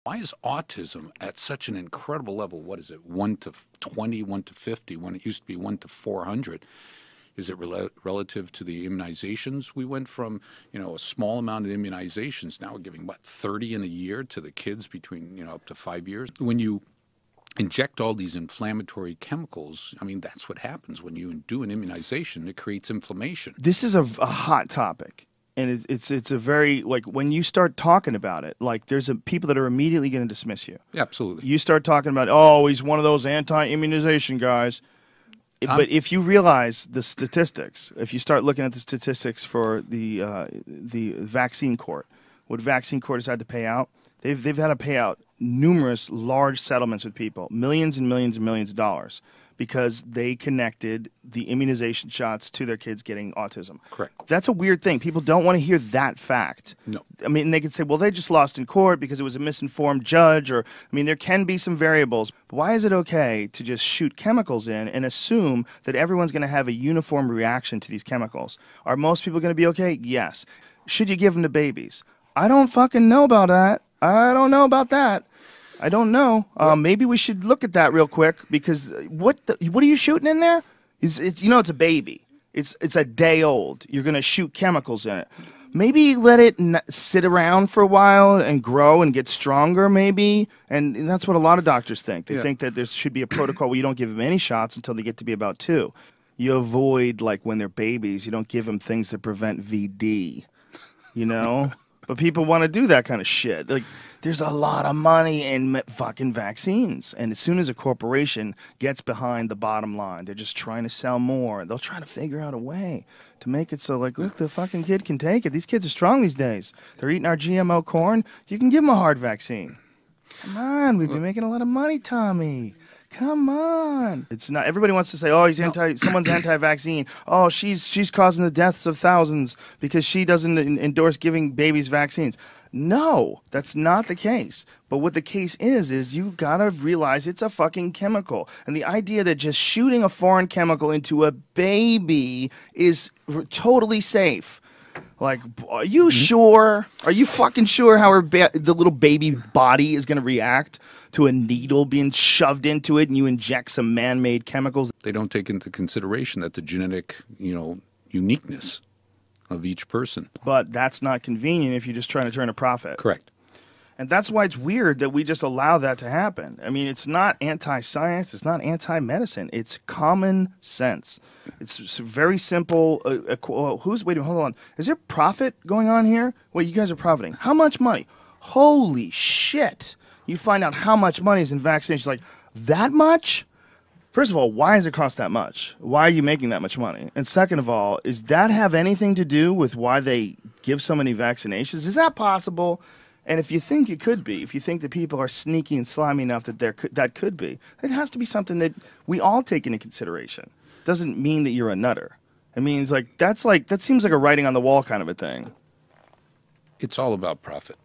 Why is autism at such an incredible level? What is it, 1 to 20, 1 to 50, when it used to be 1 to 400? Is it relative to the immunizations? We went from, a small amount of immunizations. Now we're giving, 30 in a year to the kids between, up to 5 years. When you inject all these inflammatory chemicals, that's what happens. When you do an immunization, it creates inflammation. This is a hot topic. And it's a very, like, when you start talking about it, like, there's people that are immediately going to dismiss you. Yeah, absolutely. You start talking about, oh, he's one of those anti-immunization guys. But if you realize the statistics, if you start looking at the statistics for the vaccine court, what vaccine court has had to pay out, they've had to pay out numerous large settlements with people, millions and millions and millions of dollars, because they connected the immunization shots to their kids getting autism. Correct. That's a weird thing. People don't want to hear that fact. No. They could say, well, they just lost in court because it was a misinformed judge, or, there can be some variables. But why is it okay to just shoot chemicals in and assume that everyone's going to have a uniform reaction to these chemicals? Are most people going to be okay? Yes. Should you give them to babies? I don't fucking know about that. I don't know about that. I don't know. Maybe we should look at that real quick, because what are you shooting in there? It's a baby. It's a day old. You're gonna shoot chemicals in it. Maybe let it sit around for a while and grow and get stronger. Maybe, and that's what a lot of doctors think. They think that there should be a protocol where you don't give them any shots until they get to be about 2. You avoid, like, when they're babies, you don't give them things that prevent VD. But people want to do that kind of shit. Like, there's a lot of money in fucking vaccines. And as soon as a corporation gets behind the bottom line, they're just trying to sell more. They'll try to figure out a way to make it so, like, look, the fucking kid can take it. These kids are strong these days. They're eating our GMO corn. You can give them a heart vaccine. Come on, we've been making a lot of money, Tommy. Come on. It's not. Everybody wants to say, oh, someone's anti-vaccine. Oh, she's causing the deaths of thousands because she doesn't endorse giving babies vaccines. No, that's not the case. But what the case is you gotta realize it's a fucking chemical. And the idea that just shooting a foreign chemical into a baby is totally safe. Like, are you sure? Are you fucking sure how the little baby body is going to react to a needle being shoved into it and you inject some man-made chemicals? They don't take into consideration that the genetic, uniqueness of each person. But that's not convenient if you're just trying to turn a profit. Correct. And that's why it's weird that we just allow that to happen. It's not anti-science. It's not anti-medicine. It's common sense. It's very simple. Wait a minute, hold on. Is there profit going on here? Wait, you guys are profiting. How much money? Holy shit. You find out how much money is in vaccinations. Like, that much? First of all, why does it cost that much? Why are you making that much money? And second of all, does that have anything to do with why they give so many vaccinations? Is that possible? And if you think it could be, if you think that people are sneaky and slimy enough that that could be, it has to be something that we all take into consideration. Doesn't mean that you're a nutter. It means, that seems like a writing on the wall kind of a thing. It's all about profit.